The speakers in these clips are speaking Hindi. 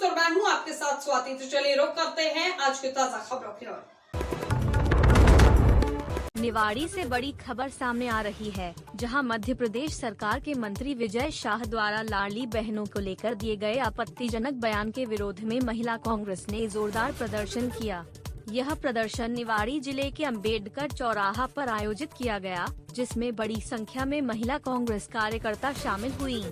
और मैं हूं आपके साथ स्वाति। तो चलिए रुक करते हैं आज की ताजा खबरों की ओर। निवाड़ी से बड़ी खबर सामने आ रही है, जहां मध्य प्रदेश सरकार के मंत्री विजय शाह द्वारा लाडली बहनों को लेकर दिए गए आपत्तिजनक बयान के विरोध में महिला कांग्रेस ने जोरदार प्रदर्शन किया। यह प्रदर्शन निवाड़ी जिले के अंबेडकर चौराहा पर आयोजित किया गया, जिसमें बड़ी संख्या में महिला कांग्रेस कार्यकर्ता शामिल हुई।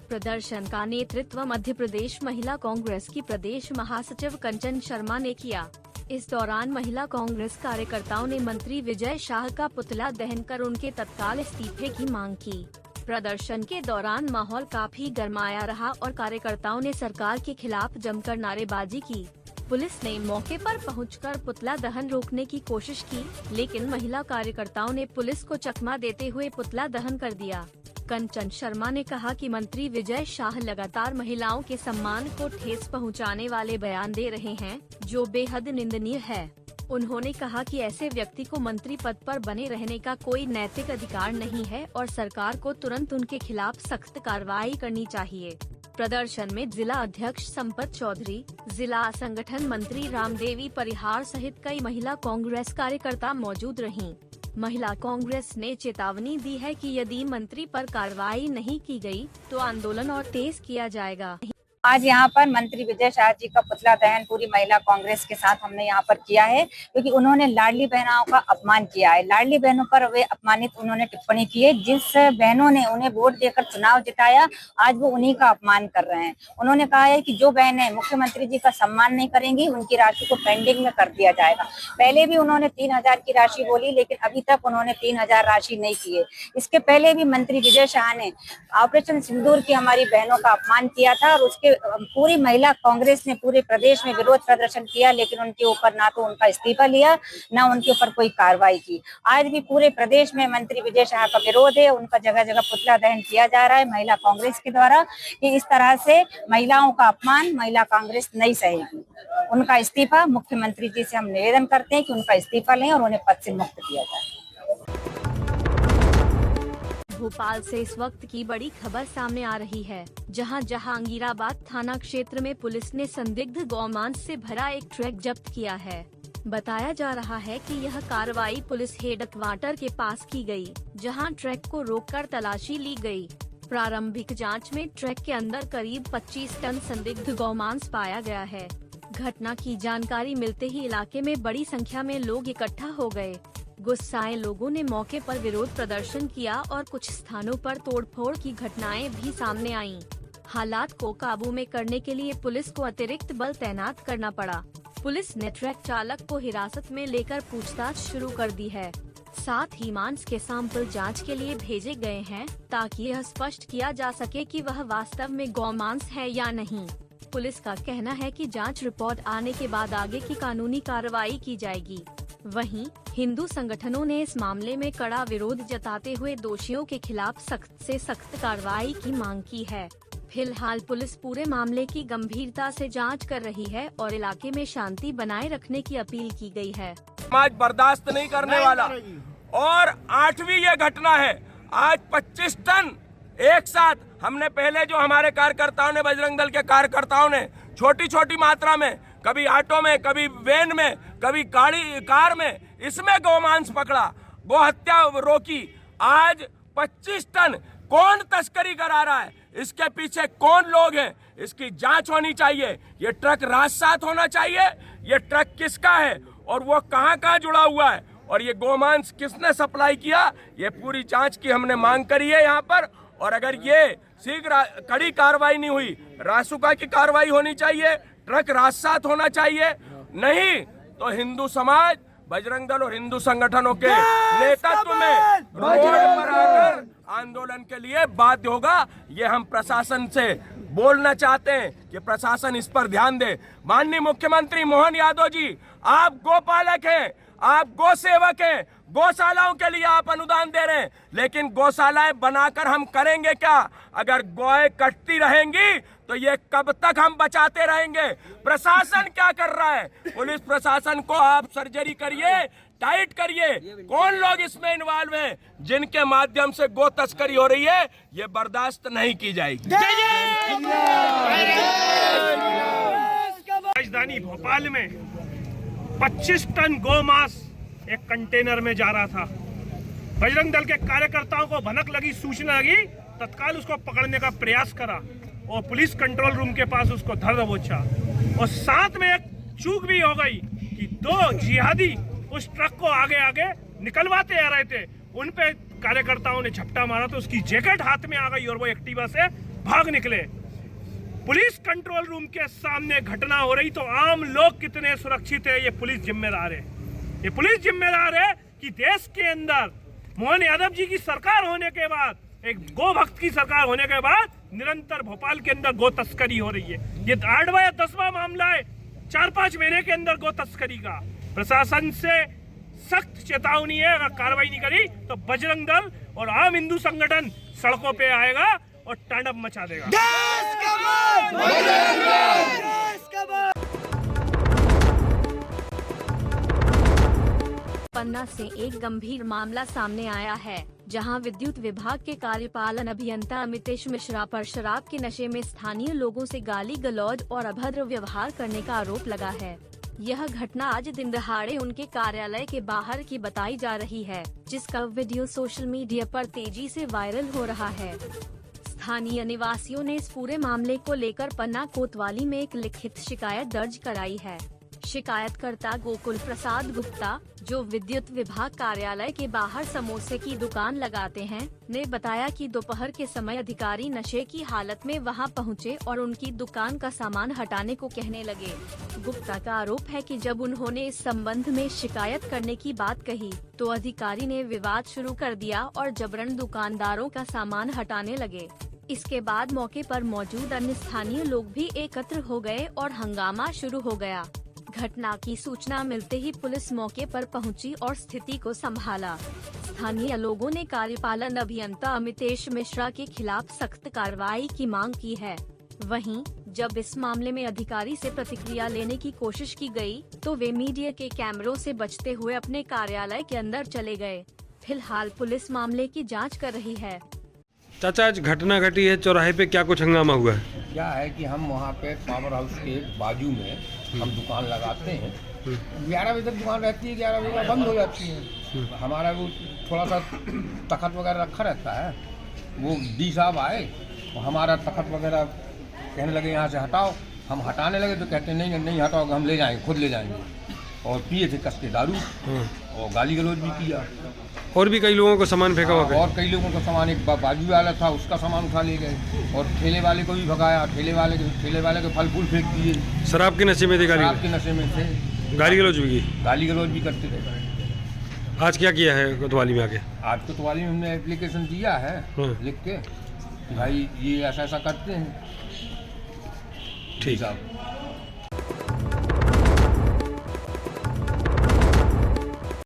प्रदर्शन का नेतृत्व मध्य प्रदेश महिला कांग्रेस की प्रदेश महासचिव कंचन शर्मा ने किया। इस दौरान महिला कांग्रेस कार्यकर्ताओं ने मंत्री विजय शाह का पुतला दहन कर उनके तत्काल इस्तीफे की मांग की। प्रदर्शन के दौरान माहौल काफी गरमाया रहा और कार्यकर्ताओं ने सरकार के खिलाफ जमकर नारेबाजी की। पुलिस ने मौके पर पहुंचकर पुतला दहन रोकने की कोशिश की, लेकिन महिला कार्यकर्ताओं ने पुलिस को चकमा देते हुए पुतला दहन कर दिया। कंचन शर्मा ने कहा कि मंत्री विजय शाह लगातार महिलाओं के सम्मान को ठेस पहुंचाने वाले बयान दे रहे हैं, जो बेहद निंदनीय है। उन्होंने कहा कि ऐसे व्यक्ति को मंत्री पद पर बने रहने का कोई नैतिक अधिकार नहीं है और सरकार को तुरंत उनके खिलाफ सख्त कार्रवाई करनी चाहिए। प्रदर्शन में जिला अध्यक्ष संपत चौधरी, जिला संगठन मंत्री रामदेवी परिहार सहित कई महिला कांग्रेस कार्यकर्ता मौजूद रहीं। महिला कांग्रेस ने चेतावनी दी है कि यदि मंत्री पर कार्रवाई नहीं की गई, तो आंदोलन और तेज किया जाएगा। आज यहाँ पर मंत्री विजय शाह जी का पुतला दहन पूरी महिला कांग्रेस के साथ हमने यहाँ पर किया है, क्योंकि उन्होंने लाडली बहनों का अपमान किया है। लाडली बहनों पर वे अपमानित उन्होंने टिप्पणी की है। जिस बहनों ने उन्हें वोट देकर चुनाव जिताया, आज वो उन्हीं का अपमान कर रहे हैं। उन्होंने कहा है कि जो बहनें मुख्यमंत्री जी का सम्मान नहीं करेंगी, उनकी राशि को पेंडिंग में कर दिया जाएगा। पहले भी उन्होंने 3000 की राशि बोली, लेकिन अभी तक उन्होंने 3000 राशि नहीं की है। इसके पहले भी मंत्री विजय शाह ने ऑपरेशन सिंदूर की हमारी बहनों का अपमान किया था और उसके पूरी महिला कांग्रेस ने पूरे प्रदेश में विरोध प्रदर्शन किया, लेकिन उनके ऊपर ना तो उनका इस्तीफा लिया, ना उनके ऊपर कोई कार्रवाई की। आज भी पूरे प्रदेश में मंत्री विजय शाह का विरोध है। उनका जगह जगह पुतला दहन किया जा रहा है महिला कांग्रेस के द्वारा, कि इस तरह से महिलाओं का अपमान महिला कांग्रेस नहीं सहेगी। उनका इस्तीफा, मुख्यमंत्री जी से हम निवेदन करते हैं कि उनका इस्तीफा लें और उन्हें पद से मुक्त किया जाए। भोपाल से इस वक्त की बड़ी खबर सामने आ रही है, जहां जहांगीराबाद थाना क्षेत्र में पुलिस ने संदिग्ध गौमांस से भरा एक ट्रक जब्त किया है। बताया जा रहा है कि यह कार्रवाई पुलिस हेडक्वार्टर के पास की गई, जहां ट्रक को रोककर तलाशी ली गई। प्रारंभिक जांच में ट्रक के अंदर करीब 25 टन संदिग्ध गौमांस पाया गया है। घटना की जानकारी मिलते ही इलाके में बड़ी संख्या में लोग इकट्ठा हो गए। गुस्साए लोगों ने मौके पर विरोध प्रदर्शन किया और कुछ स्थानों पर तोड़फोड़ की घटनाएं भी सामने आईं। हालात को काबू में करने के लिए पुलिस को अतिरिक्त बल तैनात करना पड़ा। पुलिस ने ट्रक चालक को हिरासत में लेकर पूछताछ शुरू कर दी है। साथ ही मांस के सैंपल जांच के लिए भेजे गए हैं, ताकि यह स्पष्ट किया जा सके कि वह वास्तव में गौमांस है या नहीं। पुलिस का कहना है कि जांच रिपोर्ट आने के बाद आगे की कानूनी कार्रवाई की जाएगी। वहीं हिंदू संगठनों ने इस मामले में कड़ा विरोध जताते हुए दोषियों के खिलाफ सख्त से सख्त कार्रवाई की मांग की है। फिलहाल पुलिस पूरे मामले की गंभीरता से जांच कर रही है और इलाके में शांति बनाए रखने की अपील की गई है। समाज बर्दाश्त नहीं करने वाला। और 8वीं ये घटना है। आज 25 टन एक साथ हमने पहले जो हमारे कार्यकर्ताओं ने, बजरंग दल के कार्यकर्ताओं ने छोटी छोटी मात्रा में, कभी ऑटो में, कभी वैन में, कभी कार में, इसमें गौमांस पकड़ा, गौ हत्या रोकी। आज 25 टन कौन तस्करी करा रहा है, इसके पीछे कौन लोग हैं, इसकी जांच होनी चाहिए। ये ट्रक राजसात होना चाहिए, ये ट्रक किसका है और वो कहां जुड़ा हुआ है और ये गौमांस किसने सप्लाई किया, ये पूरी जांच की हमने मांग करी है यहाँ पर। और अगर ये शीघ्र कड़ी कार्रवाई नहीं हुई, रासुका की कार्रवाई होनी चाहिए, ट्रक राजसात होना चाहिए। नहीं तो हिंदू समाज, बजरंग दल और हिंदू संगठनों के नेतृत्व में रोड पर आकर आंदोलन के लिए बाध्य होगा। ये हम प्रशासन से बोलना चाहते हैं कि प्रशासन इस पर ध्यान दे। माननीय मुख्यमंत्री मोहन यादव जी, आप गोपालक हैं, आप गौ सेवक हैं, गौशालाओं के लिए आप अनुदान दे रहे हैं, लेकिन गौशालाएं बनाकर हम करेंगे क्या? अगर गौएं कटती रहेंगी तो ये कब तक हम बचाते रहेंगे? प्रशासन क्या कर रहा है? पुलिस प्रशासन को आप सर्जरी करिए, टाइट करिए। कौन लोग इसमें इन्वॉल्व हैं जिनके माध्यम से गौ तस्करी हो रही है, ये बर्दाश्त नहीं की जाएगी। राजधानी भोपाल में 25 टन गोमांस एक कंटेनर में जा रहा था। बजरंग दल के कार्यकर्ताओं को भनक लगी, सूचना लगी, तत्काल उसको पकड़ने का प्रयास करा और पुलिस कंट्रोल रूम के पास उसको धर दबोचा। और साथ में एक चूक भी हो गई कि 2 जिहादी उस ट्रक को आगे आगे निकलवाते आ रहे थे, उन पे कार्यकर्ताओं ने झपटा मारा तो उसकी जैकेट हाथ में आ गई और वो एक्टिवा से भाग निकले। पुलिस कंट्रोल रूम के सामने घटना हो रही तो आम लोग कितने सुरक्षित है, ये पुलिस जिम्मेदार है। ये पुलिस जिम्मेदार है कि देश के अंदर मोहन यादव जी की सरकार होने के बाद, एक गो भक्त की सरकार होने के बाद निरंतर भोपाल के अंदर गो तस्करी हो रही है। ये 8वां या 10वां मामला है 4-5 महीने के अंदर गो तस्करी का। प्रशासन से सख्त चेतावनी है, अगर कार्रवाई नहीं करी तो बजरंग दल और आम हिंदू संगठन सड़कों पे आएगा और तांडव मचा देगा। पन्ना से एक गंभीर मामला सामने आया है, जहां विद्युत विभाग के कार्यपालन अभियंता अमितेश मिश्रा पर शराब के नशे में स्थानीय लोगों से गाली गलौज और अभद्र व्यवहार करने का आरोप लगा है। यह घटना आज दिन दहाड़े उनके कार्यालय के बाहर की बताई जा रही है, जिसका वीडियो सोशल मीडिया पर तेजी से वायरल हो रहा है। स्थानीय निवासियों ने इस पूरे मामले को लेकर पन्ना कोतवाली में एक लिखित शिकायत दर्ज कराई है। शिकायतकर्ता गोकुल प्रसाद गुप्ता, जो विद्युत विभाग कार्यालय के बाहर समोसे की दुकान लगाते हैं, ने बताया कि दोपहर के समय अधिकारी नशे की हालत में वहां पहुंचे और उनकी दुकान का सामान हटाने को कहने लगे। गुप्ता का आरोप है कि जब उन्होंने इस संबंध में शिकायत करने की बात कही तो अधिकारी ने विवाद शुरू कर दिया और जबरन दुकानदारों का सामान हटाने लगे। इसके बाद मौके पर मौजूद अन्य स्थानीय लोग भी एकत्र हो गए और हंगामा शुरू हो गया। घटना की सूचना मिलते ही पुलिस मौके पर पहुंची और स्थिति को संभाला। स्थानीय लोगों ने कार्यपालन अभियंता अमितेश मिश्रा के खिलाफ सख्त कार्रवाई की मांग की है। वहीं जब इस मामले में अधिकारी से प्रतिक्रिया लेने की कोशिश की गई, तो वे मीडिया के कैमरों से बचते हुए अपने कार्यालय के अंदर चले गए। फिलहाल पुलिस मामले की जांच कर रही है। चाचा, आज घटना घटी है चौराहे पे, क्या कुछ हंगामा हुआ है? क्या है कि हम वहाँ पे पावर हाउस के बाजू में हम दुकान लगाते हैं। 11 बजे तक दुकान रहती है, 11 बजे बंद हो जाती है। हमारा वो थोड़ा सा तखत वगैरह रखा रहता है। वो डी साहब आए और हमारा तखत वगैरह कहने लगे यहाँ से हटाओ। हम हटाने लगे तो कहते नहीं हटाओगे, हम ले जाएंगे, खुद ले जाएंगे। और पिए थे कस के दारू और गाली गलौज भी किया। और भी कई लोगों को सामान फेंका हुआ है। और कई लोगों का सामान, एक बाजू वाला था उसका सामान उठा ले गए और ठेले वाले को भी भगाया। ठेले वाले के फल फूल फेंक दिए। शराब के नशे में थे? शराब के नशे में थे। गाली गलौज भी की? गाली गलौज भी करते थे। आज क्या किया है कोतवाली में आके? आज कोतवाली में हमने एप्लीकेशन दिया है लिख के कि भाई ये ऐसा ऐसा करते हैं। ठीक साहब।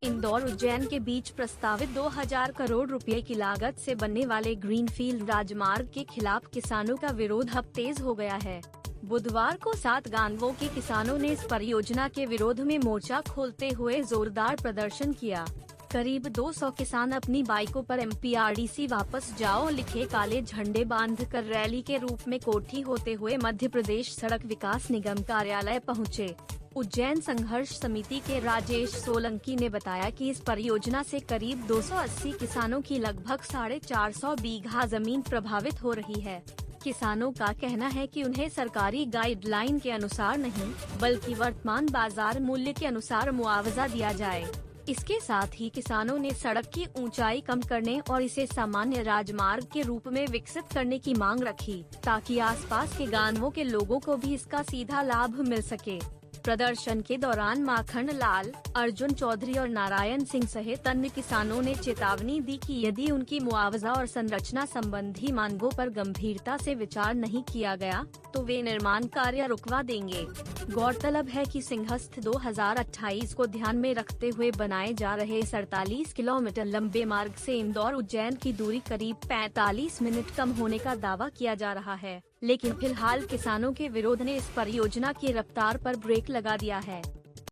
इंदौर उज्जैन के बीच प्रस्तावित 2000 करोड़ रुपए की लागत से बनने वाले ग्रीनफील्ड राजमार्ग के खिलाफ किसानों का विरोध अब तेज हो गया है। बुधवार को 7 गांवों के किसानों ने इस परियोजना के विरोध में मोर्चा खोलते हुए जोरदार प्रदर्शन किया। करीब 200 किसान अपनी बाइकों पर MPRDC वापस जाओ लिखे काले झंडे बांधकर रैली के रूप में कोठी होते हुए मध्य प्रदेश सड़क विकास निगम कार्यालय पहुंचे। उज्जैन संघर्ष समिति के राजेश सोलंकी ने बताया कि इस परियोजना से करीब 280 किसानों की लगभग 450 बीघा जमीन प्रभावित हो रही है। किसानों का कहना है कि उन्हें सरकारी गाइडलाइन के अनुसार नहीं, बल्कि वर्तमान बाजार मूल्य के अनुसार मुआवजा दिया जाए। इसके साथ ही किसानों ने सड़क की ऊंचाई कम करने और इसे सामान्य राजमार्ग के रूप में विकसित करने की मांग रखी, ताकि आसपास के गांवों के लोगों को भी इसका सीधा लाभ मिल सके। प्रदर्शन के दौरान माखन लाल, अर्जुन चौधरी और नारायण सिंह सहित अन्य किसानों ने चेतावनी दी कि यदि उनकी मुआवजा और संरचना संबंधी मांगों पर गंभीरता से विचार नहीं किया गया तो वे निर्माण कार्य रुकवा देंगे। गौरतलब है कि सिंहस्थ 2028 को ध्यान में रखते हुए बनाए जा रहे 48 किलोमीटर लंबे मार्ग से इंदौर उज्जैन की दूरी करीब 45 मिनट कम होने का दावा किया जा रहा है, लेकिन फिलहाल किसानों के विरोध ने इस परियोजना की रफ्तार पर ब्रेक लगा दिया है।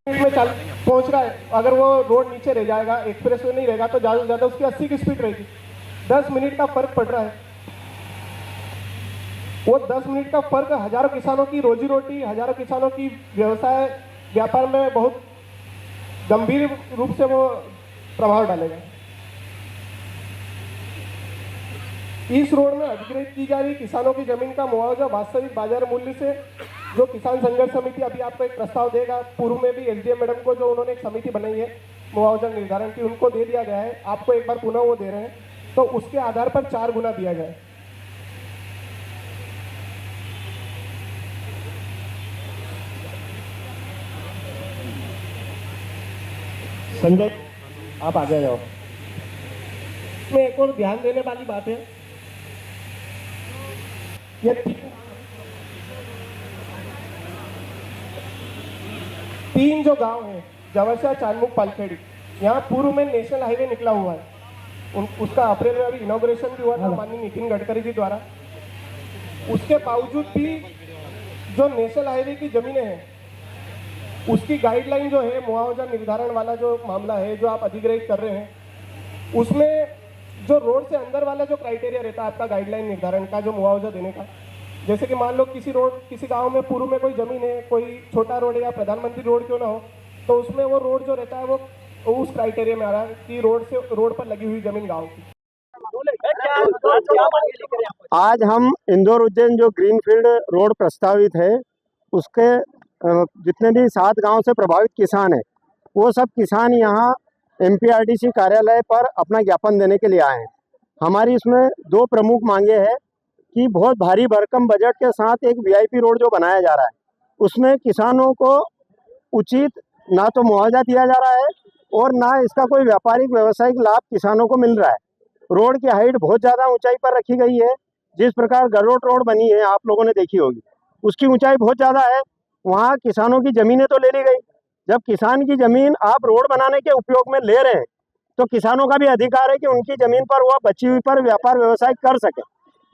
में पहुंच रहा है, अगर वो रोड नीचे रह जाएगा, एक्सप्रेस वे नहीं रहेगा तो ज्यादा से ज्यादा उसकी 80 की स्पीड रहेगी। 10 मिनट का फर्क पड़ रहा है। वो 10 मिनट का फर्क हजारों किसानों की रोजी रोटी, हजारों किसानों की व्यवसाय व्यापार में बहुत गंभीर रूप से वो प्रभाव डालेगा। इस रोड में अधिग्रहित की जा रही किसानों की जमीन का मुआवजा वास्तविक बाजार मूल्य से, जो किसान संघर्ष समिति अभी आपको एक प्रस्ताव देगा, पूर्व में भी एसडीएम मैडम को जो उन्होंने एक समिति बनाई है मुआवजा निर्धारण की, उनको दे दिया गया है। आपको एक बार पुनः वो दे रहे हैं, तो उसके आधार पर 4 गुना दिया जाए। संजय, आप आगे जाओ। इसमें एक और ध्यान देने वाली बात है, ये 3 जो गांव हैं, जवरसा, चांदमुख, पालखेड़ी, यहाँ पूर्व में नेशनल हाईवे निकला हुआ है। उसका अप्रैल में अभी इनॉग्रेशन भी हुआ था माननीय नितिन गडकरी जी द्वारा। उसके बावजूद भी जो नेशनल हाईवे की जमीनें हैं, उसकी गाइडलाइन जो है, मुआवजा निर्धारण वाला जो मामला है जो आप अधिग्रहित कर रहे हैं, उसमें जो रोड से अंदर वाला जो क्राइटेरिया रहता है आपका गाइडलाइन निर्धारण का, जो मुआवजा देने का, जैसे कि मान लो किसी रोड, किसी गांव में पूर्व में कोई जमीन है, कोई छोटा रोड है या प्रधानमंत्री रोड क्यों ना हो, तो उसमें वो रोड जो रहता है वो उस क्राइटेरिया में आ रहा है कि रोड पर लगी हुई जमीन गाँव की। आज हम इंदौर उज्जैन जो ग्रीनफील्ड रोड प्रस्तावित है, उसके जितने भी 7 गांव से प्रभावित किसान हैं, वो सब किसान यहाँ एमपीआरडीसी कार्यालय पर अपना ज्ञापन देने के लिए आए हैं। हमारी इसमें 2 प्रमुख मांगे हैं कि बहुत भारी भरकम बजट के साथ एक वीआईपी रोड जो बनाया जा रहा है, उसमें किसानों को उचित ना तो मुआवजा दिया जा रहा है और ना इसका कोई व्यापारिक व्यावसायिक लाभ किसानों को मिल रहा है। रोड की हाइट बहुत ज़्यादा ऊंचाई पर रखी गई है। जिस प्रकार गरोट रोड बनी है, आप लोगों ने देखी होगी, उसकी ऊंचाई बहुत ज़्यादा है। वहाँ किसानों की ज़मीनें तो ले ली गई। जब किसान की ज़मीन आप रोड बनाने के उपयोग में ले रहे हैं, तो किसानों का भी अधिकार है कि उनकी ज़मीन पर वह बची हुई पर व्यापार व्यवसाय कर सके।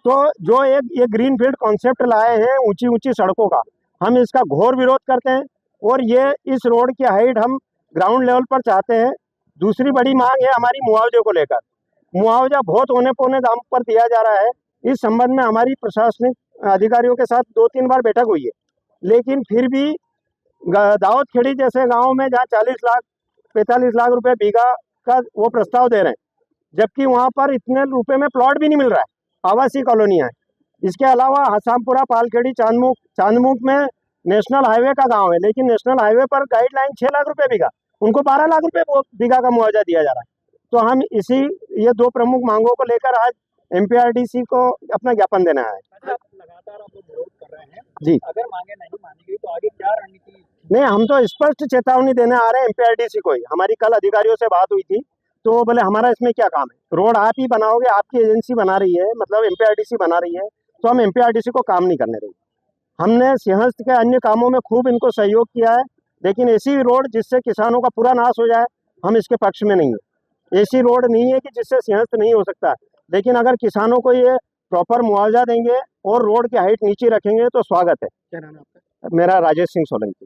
तो जो ये ग्रीनफील्ड कॉन्सेप्ट लाए हैं ऊंची ऊंची सड़कों का, हम इसका घोर विरोध करते हैं और ये इस रोड की हाइट हम ग्राउंड लेवल पर चाहते हैं। दूसरी बड़ी मांग है हमारी मुआवजे को लेकर। मुआवजा बहुत औने पौने दाम पर दिया जा रहा है। इस संबंध में हमारी प्रशासनिक अधिकारियों के साथ 2-3 बार बैठक हुई है, लेकिन फिर भी दाऊद खेड़ी जैसे गाँव में जहाँ 40 लाख 45 लाख रुपए बीघा का वो प्रस्ताव दे रहे हैं, जबकि वहाँ पर इतने रुपए में प्लॉट भी नहीं मिल रहा है। आवासीय कॉलोनियाँ हैं। इसके अलावा हसामपुरा, पालखेड़ी, चांदमुख में नेशनल हाईवे का गांव है, लेकिन नेशनल हाईवे पर गाइडलाइन 6 लाख रुपए बीघा, उनको 12 लाख रुपए बीघा का मुआवजा दिया जा रहा है। तो हम ये 2 प्रमुख मांगों को लेकर आज एमपीआरडीसी को अपना ज्ञापन देना है। लगातार आप लोग विरोध कर रहे हैं जी। अगर मांगे नहीं मानी गई तो आगे क्या रणनीति? नहीं, हम तो स्पष्ट चेतावनी देने आ रहे हैं एमपीआरडीसी को ही। हमारी कल अधिकारियों से बात हुई थी, तो वो बोले हमारा इसमें क्या काम है, रोड आप ही बनाओगे, आपकी एजेंसी बना रही है, मतलब एमपीआरडीसी बना रही है, तो हम एमपीआरडीसी को काम नहीं करने देंगे। हमने सिंहस्थ के अन्य कामों में खूब इनको सहयोग किया है, लेकिन ऐसी रोड जिससे किसानों का पूरा नाश हो जाए, हम इसके पक्ष में नहीं है। ऐसी रोड नहीं है कि जिससे सिंहस्थ नहीं हो सकता, लेकिन अगर किसानों को ये प्रॉपर मुआवजा देंगे और रोड की हाइट नीचे रखेंगे तो स्वागत है। क्या नाम है आपका? मेरा राजेश सिंह सोलंकी।